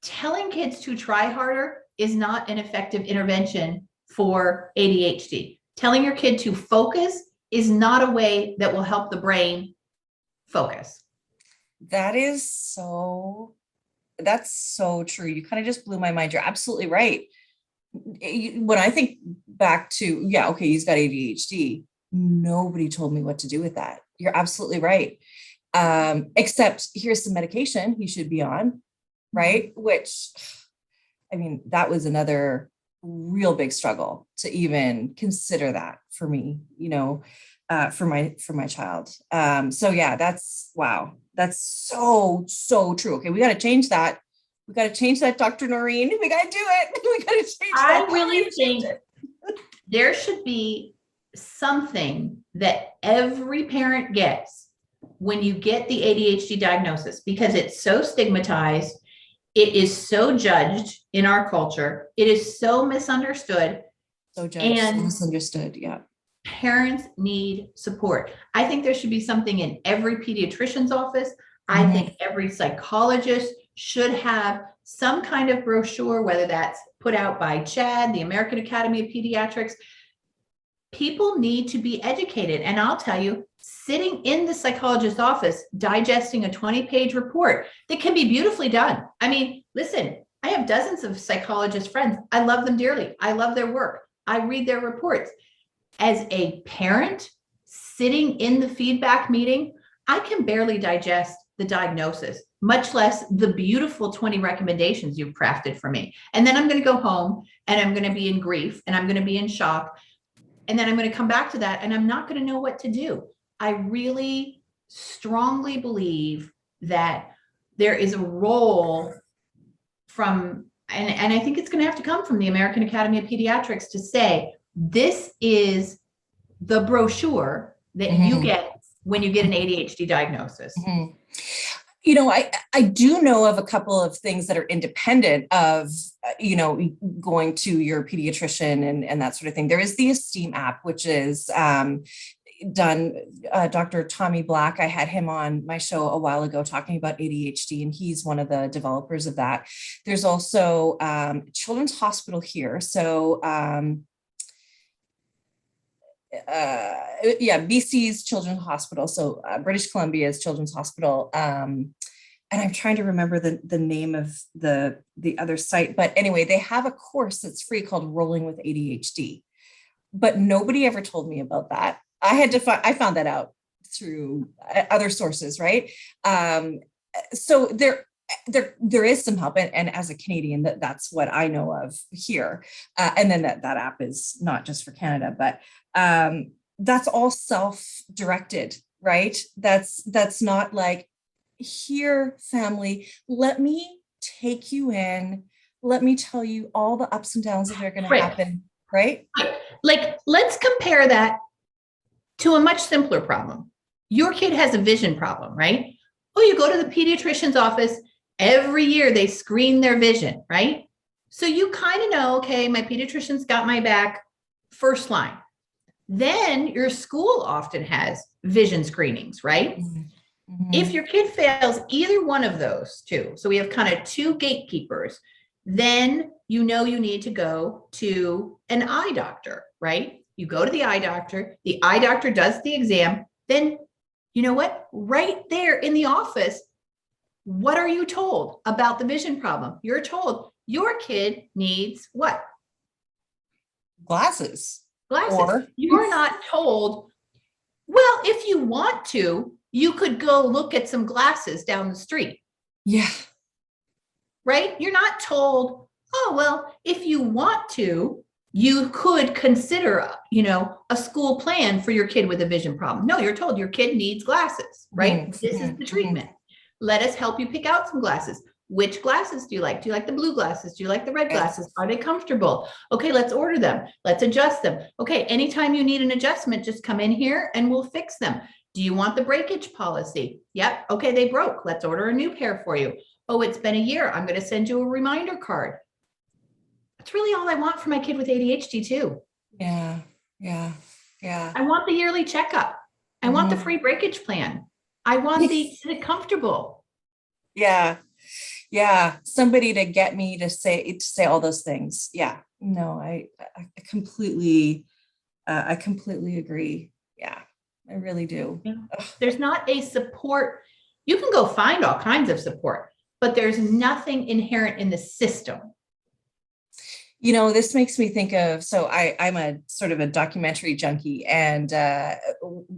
Telling kids to try harder is not an effective intervention for ADHD. Telling your kid to focus is not a way that will help the brain focus. That's so true. You kind of just blew my mind. You're absolutely right. When I think back to, he's got ADHD. Nobody told me what to do with that. You're absolutely right. Except here's some medication he should be on, right? Which, that was another real big struggle to even consider that for me, for my child. That's, wow. That's so true. Okay. We got to change that. Dr. Norrine. We got to do it. We got to change that. I really think there should be something that every parent gets when you get the ADHD diagnosis, because it's so stigmatized. It is so judged in our culture. It is so misunderstood. Misunderstood. Yeah. Parents need support. I think there should be something in every pediatrician's office. I think every psychologist should have some kind of brochure, whether that's put out by CHAD, the American Academy of Pediatrics. People need to be educated. And I'll tell you, sitting in the psychologist's office, digesting a 20-page report that can be beautifully done. Listen, I have dozens of psychologist friends. I love them dearly. I love their work. I read their reports. As a parent sitting in the feedback meeting, I can barely digest the diagnosis, much less the beautiful 20 recommendations you've crafted for me. And then I'm going to go home and I'm going to be in grief and I'm going to be in shock. And then I'm going to come back to that and I'm not going to know what to do. I really strongly believe that there is a role from, and I think it's going to have to come from the American Academy of Pediatrics to say, this is the brochure that you get when you get an ADHD diagnosis. I do know of a couple of things that are independent of, going to your pediatrician and that sort of thing. There is the Esteem app, which is done. Dr. Tommy Black, I had him on my show a while ago talking about ADHD, and he's one of the developers of that. There's also Children's Hospital here. So BC's Children's Hospital. So British Columbia's Children's Hospital. And I'm trying to remember the name of the other site, but anyway, they have a course that's free called Rolling with ADHD, but nobody ever told me about that. I found that out through other sources, right? So there is some help, and as a Canadian, that's what I know of here. And then that app is not just for Canada, but that's all self-directed, right? That's not like, here, family, let me take you in. Let me tell you all the ups and downs that are going to happen, right? Like, let's compare that to a much simpler problem. Your kid has a vision problem, right? Oh, you go to the pediatrician's office. Every year they screen their vision, right? So you kind of know, okay, my pediatrician's got my back, first line. Then your school often has vision screenings, right? If your kid fails either one of those two, so we have kind of two gatekeepers, then you need to go to an eye doctor, right? You go to the eye doctor does the exam, then you know what? Right there in the office, what are you told about the vision problem? You're told your kid needs what? Glasses. Or you're not told, well, if you want to, you could go look at some glasses down the street. Yeah. Right? You're not told, oh, well, if you want to, you could consider, a school plan for your kid with a vision problem. No, you're told your kid needs glasses, right? This is the treatment. Let us help you pick out some glasses. Which glasses do you like? Do you like the blue glasses? Do you like the red glasses? Are they comfortable? Okay, let's order them. Let's adjust them. Okay, anytime you need an adjustment, just come in here and we'll fix them. Do you want the breakage policy? Yep. Okay, they broke. Let's order a new pair for you. Oh, it's been a year. I'm going to send you a reminder card. That's really all I want for my kid with ADHD too. Yeah. I want the yearly checkup. I want the free breakage plan. I want the comfortable. Yeah. Somebody to get me to say all those things. Yeah. No, I completely agree. Yeah, I really do. Yeah. There's not a support. You can go find all kinds of support, but there's nothing inherent in the system. This makes me think of, so I'm a sort of a documentary junkie, and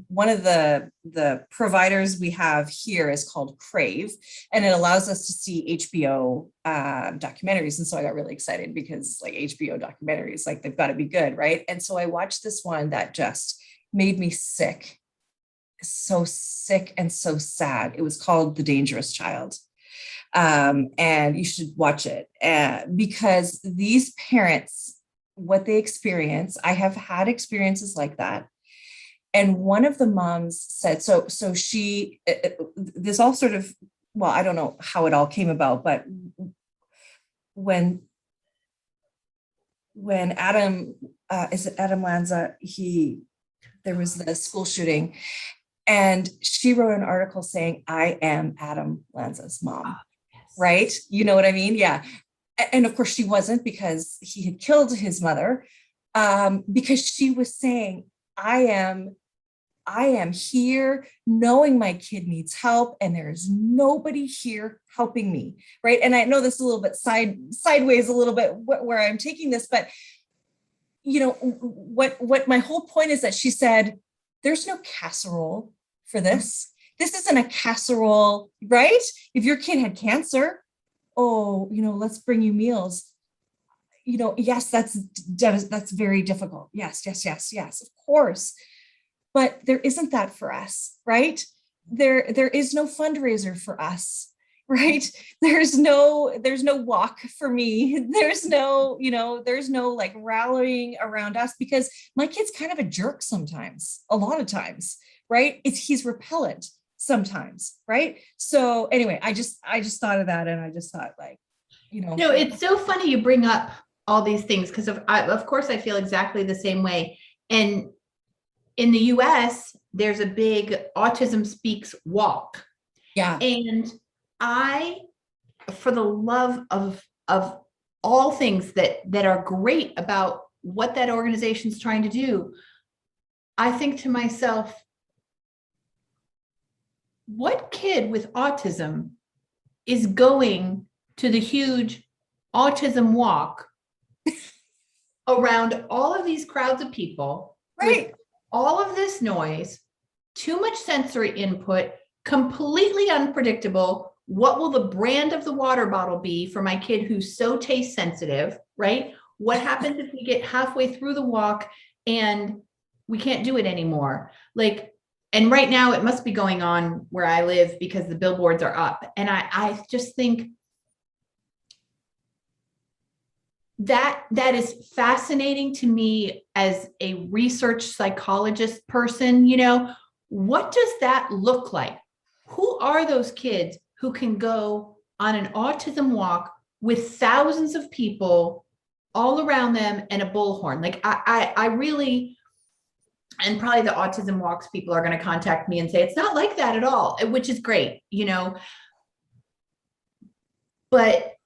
one of the providers we have here is called Crave, and it allows us to see HBO documentaries. And so I got really excited because like HBO documentaries, like they've got to be good, right? And so I watched this one that just made me sick, so sick and so sad. It was called The Dangerous Child. And you should watch it because these parents, what they experience, I have had experiences like that. And one of the moms said, so she, this all sort of, well, I don't know how it all came about, but when Adam, is it Adam Lanza? There was the school shooting, and she wrote an article saying, I am Adam Lanza's mom. Right? You know what I mean? Yeah. And of course she wasn't, because he had killed his mother, because she was saying, I am here knowing my kid needs help and there's nobody here helping me. Right. And I know this is a little bit sideways, a little bit where I'm taking this, but what my whole point is that she said, there's no casserole for this. This isn't a casserole, right? If your kid had cancer, let's bring you meals. Yes, that's very difficult. Yes, of course. But there isn't that for us, right? There is no fundraiser for us, right? There's no walk for me. There's no like rallying around us, because my kid's kind of a jerk sometimes, a lot of times, right? He's repellent sometimes, right? So anyway, I just thought of that, and I just thought, like, it's so funny you bring up all these things, because of course I feel exactly the same way. And in the US, there's a big Autism Speaks walk. Yeah. And I, for the love of all things that are great about what that organization's trying to do, I think to myself, what kid with autism is going to the huge autism walk around all of these crowds of people, right, with all of this noise, too much sensory input, completely unpredictable? What will the brand of the water bottle be for my kid who's so taste sensitive, right? What happens if we get halfway through the walk and we can't do it anymore? And right now it must be going on where I live because the billboards are up. And I just think that is fascinating to me as a research psychologist person. What does that look like? Who are those kids who can go on an autism walk with thousands of people all around them and a bullhorn? Like I really, and probably the Autism Walks people are going to contact me and say, it's not like that at all, which is great, but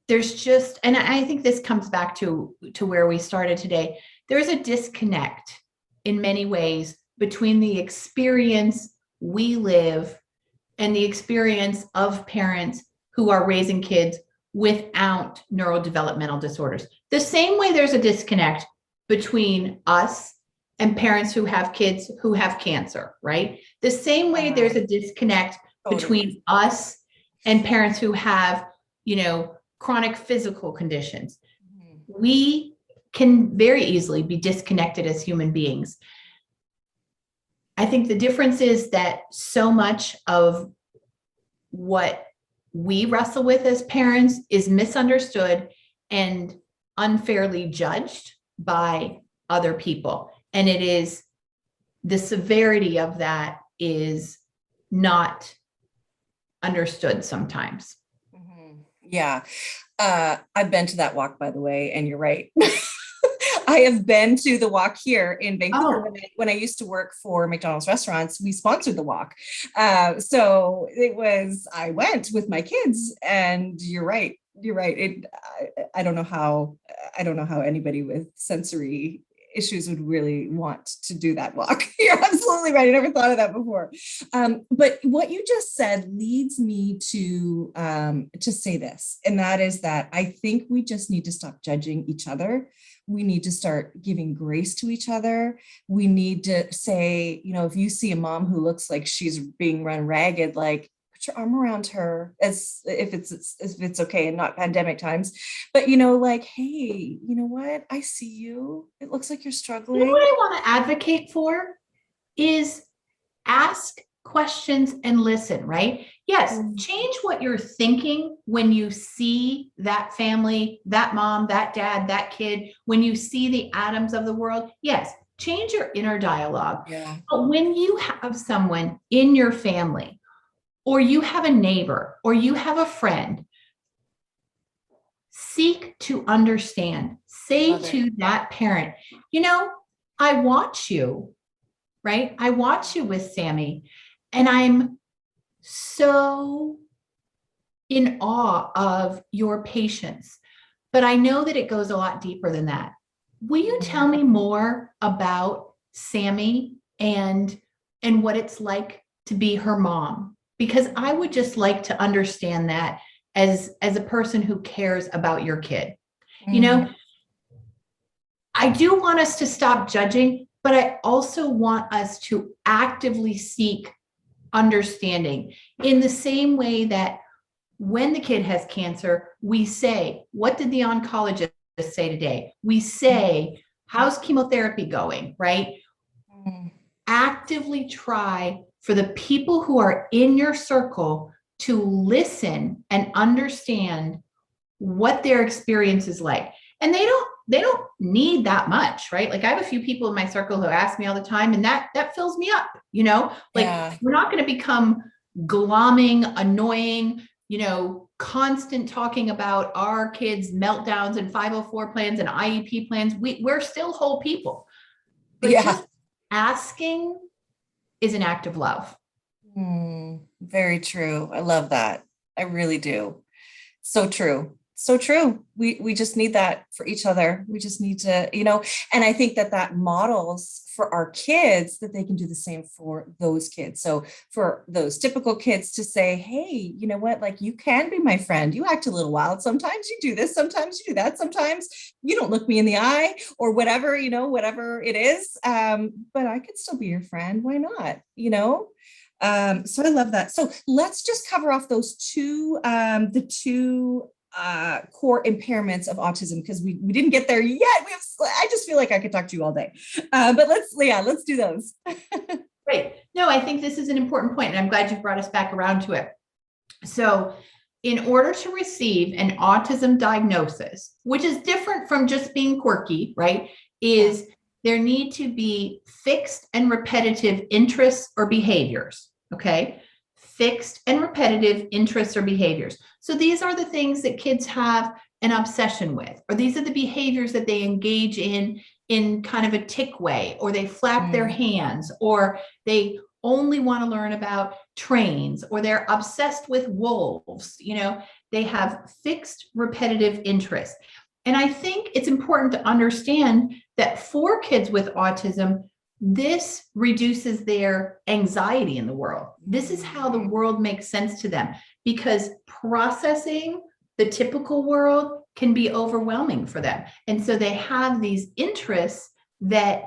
there's just, and I think this comes back to where we started today. There's a disconnect in many ways between the experience we live and the experience of parents who are raising kids without neurodevelopmental disorders. The same way there's a disconnect between us and parents who have kids who have cancer, right? The same way there's a disconnect between us and parents who have, chronic physical conditions. We can very easily be disconnected as human beings. I think the difference is that so much of what we wrestle with as parents is misunderstood and unfairly judged by other people. And it is, the severity of that is not understood sometimes. Yeah. I've been to that walk, by the way, and you're right. I have been to the walk here in Vancouver. Oh. When I used to work for McDonald's restaurants, we sponsored the walk. So it was, I went with my kids, and you're right. You're right. I don't know how anybody with sensory issues would really want to do that walk. You're absolutely right. I never thought of that before. But what you just said leads me to say this, and that is that I think we just need to stop judging each other. We need to start giving grace to each other. We need to say, if you see a mom who looks like she's being run ragged, like, put your arm around her, as if it's okay and not pandemic times. But like, hey, you know what? I see you. It looks like you're struggling. You know what I want to advocate for is ask questions and listen, right? Yes, change what you're thinking when you see that family, that mom, that dad, that kid, when you see the atoms of the world. Yes, change your inner dialogue. Yeah. But when you have someone in your family, or you have a neighbor, or you have a friend, seek to understand. Say to that parent, I watch you, right? I watch you with Sammy, and I'm so in awe of your patience, but I know that it goes a lot deeper than that. Will you tell me more about Sammy and what it's like to be her mom? Because I would just like to understand that as a person who cares about your kid. I do want us to stop judging, but I also want us to actively seek understanding, in the same way that when the kid has cancer, we say, what did the oncologist say today? We say, how's chemotherapy going, right? Actively try for the people who are in your circle to listen and understand what their experience is like. And they don't need that much, right? Like, I have a few people in my circle who ask me all the time, and that fills me up, like, we're not going to become glomming, annoying, constant talking about our kids' meltdowns and 504 plans and IEP plans. We're still whole people, but just asking is an act of love. Very true. I love that. I really do. So true. So true. We just need that for each other. We just need to, and I think that models for our kids that they can do the same for those kids. So for those typical kids to say, hey, you know what, like, you can be my friend. You act a little wild. Sometimes you do this, sometimes you do that. Sometimes you don't look me in the eye, or whatever, whatever it is. But I could still be your friend. Why not? So I love that. So let's just cover off those the two core impairments of autism, because we didn't get there yet. I just feel like I could talk to you all day, but let's do those. Great. No, I think this is an important point, and I'm glad you brought us back around to it. So in order to receive an autism diagnosis, which is different from just being quirky, right, is there need to be fixed and repetitive interests or behaviors, okay? Fixed and repetitive interests or behaviors. So these are the things that kids have an obsession with, or these are the behaviors that they engage in kind of a tick way, or they flap their hands, or they only want to learn about trains, or they're obsessed with wolves. They have fixed repetitive interests. And I think it's important to understand that for kids with autism, this reduces their anxiety in the world. This is how the world makes sense to them, because processing the typical world can be overwhelming for them. And so they have these interests that,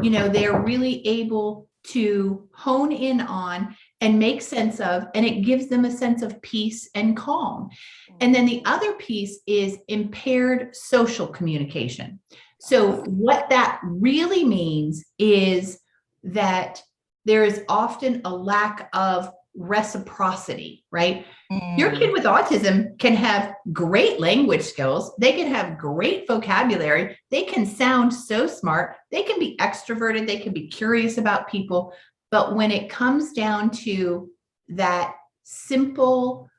they're really able to hone in on and make sense of, and it gives them a sense of peace and calm. And then the other piece is impaired social communication. So what that really means is that there is often a lack of reciprocity, right? Your kid with autism can have great language skills. They can have great vocabulary. They can sound so smart. They can be extroverted. They can be curious about people. But when it comes down to that simple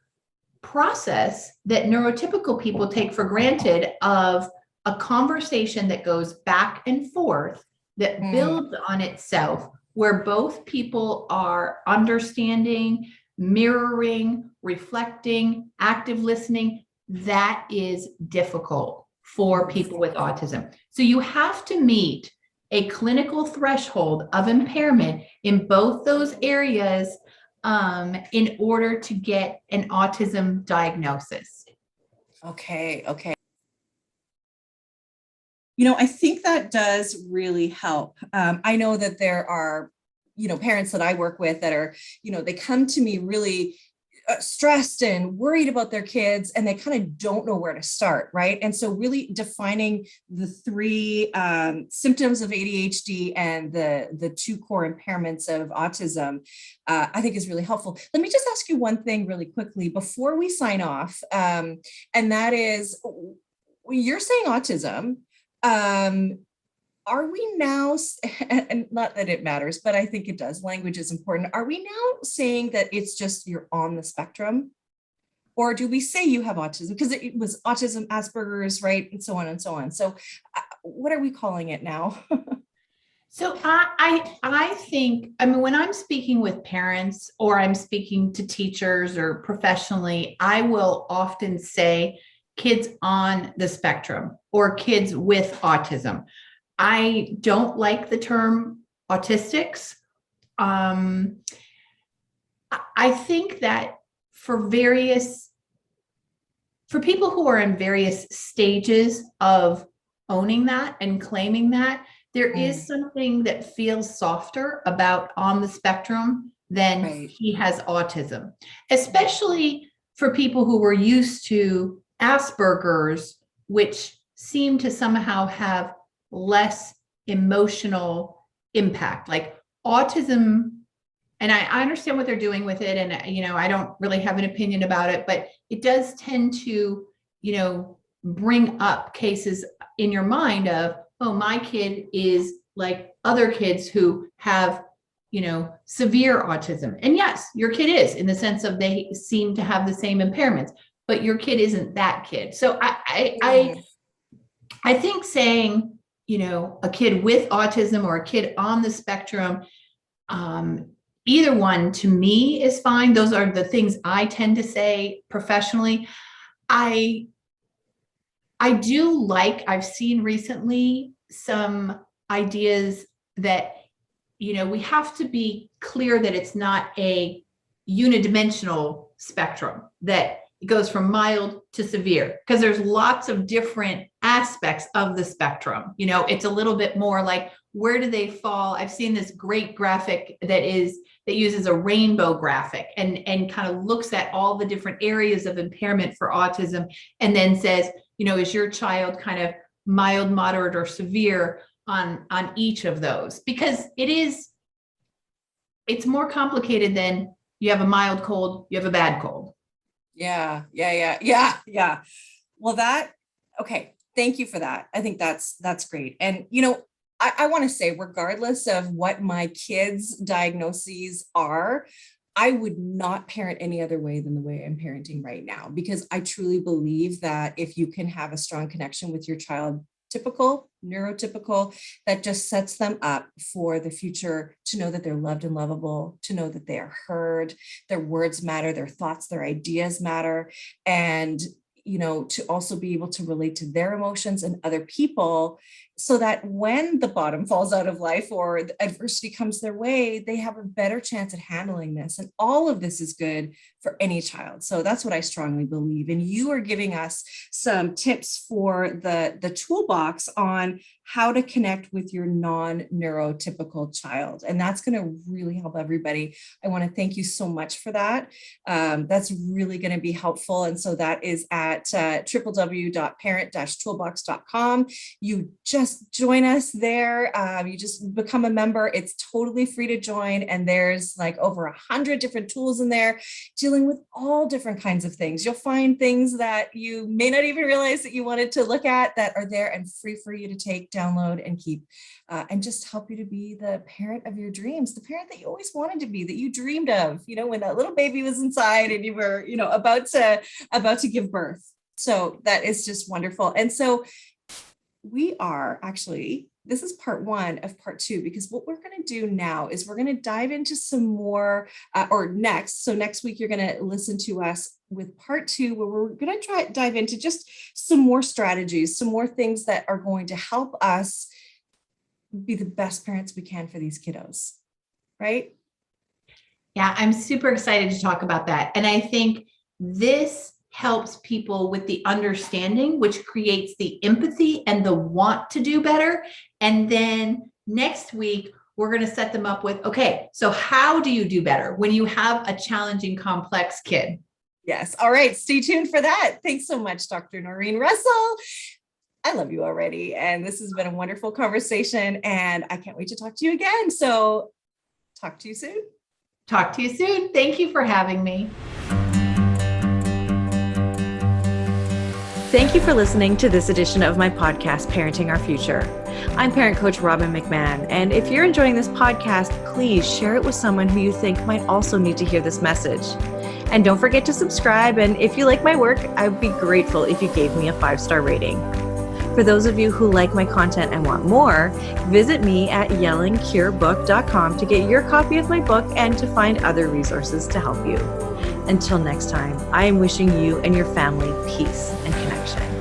process that neurotypical people take for granted of a conversation that goes back and forth, that builds on itself, where both people are understanding, mirroring, reflecting, active listening, that is difficult for people with autism. So you have to meet a clinical threshold of impairment in both those areas in order to get an autism diagnosis. Okay, okay. You know, I think that does really help. I know that there are, parents that I work with that are, they come to me really stressed and worried about their kids, and they kind of don't know where to start, right? And so really defining the three symptoms of ADHD and the two core impairments of autism, I think is really helpful. Let me just ask you one thing really quickly before we sign off, and that is, you're saying autism. Are we now, and not that it matters, but I think it does, language is important. Are we now saying that it's just you're on the spectrum? Or do we say you have autism? Because it was autism, Asperger's, right? And so on and so on. So what are we calling it now? So I think, I mean, when I'm speaking with parents or I'm speaking to teachers or professionally, I will often say kids on the spectrum or kids with autism. I don't like the term autistics. I think that for people who are in various stages of owning that and claiming that, there is something that feels softer about on the spectrum than he has autism, especially for people who were used to Asperger's, which seem to somehow have less emotional impact. Like autism, and I understand what they're doing with it, and I don't really have an opinion about it, but it does tend to bring up cases in your mind of, oh, my kid is like other kids who have severe autism. And yes, your kid is, in the sense of they seem to have the same impairments, but your kid isn't that kid. So I think saying a kid with autism or a kid on the spectrum, either one to me is fine. Those are the things I tend to say professionally. I've seen recently some ideas that, we have to be clear that it's not a unidimensional spectrum, that it goes from mild to severe, because there's lots of different aspects of the spectrum. It's a little bit more like, where do they fall? I've seen this great graphic that uses a rainbow graphic and kind of looks at all the different areas of impairment for autism, and then says, is your child kind of mild, moderate, or severe on each of those? Because it's more complicated than you have a mild cold, you have a bad cold. Yeah. Well, okay. Thank you for that. I think that's great. And, I want to say, regardless of what my kids' diagnoses are, I would not parent any other way than the way I'm parenting right now, because I truly believe that if you can have a strong connection with your child, typical, neurotypical, that just sets them up for the future, to know that they're loved and lovable, to know that they are heard, their words matter, their thoughts, their ideas matter. And to also be able to relate to their emotions and other people, so that when the bottom falls out of life or the adversity comes their way, they have a better chance at handling this. And all of this is good for any child. So that's what I strongly believe. And you are giving us some tips for the toolbox on how to connect with your non-neurotypical child. And that's going to really help everybody. I want to thank you so much for that. That's really going to be helpful. And so that is at www.parent-toolbox.com. You just join us there. You just become a member. It's totally free to join. And there's like over 100 different tools in there dealing with all different kinds of things. You'll find things that you may not even realize that you wanted to look at that are there and free for you to take, download, and keep, and just help you to be the parent of your dreams, the parent that you always wanted to be, that you dreamed of, when that little baby was inside and you were, about to give birth. So that is just wonderful. And so we are actually, this is part one of part two, because what we're going to do now is we're going to dive into some more, So next week, you're going to listen to us with part two, where we're going to dive into just some more strategies, some more things that are going to help us be the best parents we can for these kiddos, right? Yeah, I'm super excited to talk about that. And I think this helps people with the understanding, which creates the empathy and the want to do better. And then next week, we're going to set them up with, okay, so how do you do better when you have a challenging, complex kid? Yes. All right. Stay tuned for that. Thanks so much, Dr. Norrine Russel. I love you already. And this has been a wonderful conversation, and I can't wait to talk to you again. So talk to you soon. Talk to you soon. Thank you for having me. Thank you for listening to this edition of my podcast, Parenting Our Future. I'm parent coach Robbin McManne, and if you're enjoying this podcast, please share it with someone who you think might also need to hear this message. And don't forget to subscribe, and if you like my work, I would be grateful if you gave me a 5-star rating. For those of you who like my content and want more, visit me at yellingcurebook.com to get your copy of my book and to find other resources to help you. Until next time, I am wishing you and your family peace and connection.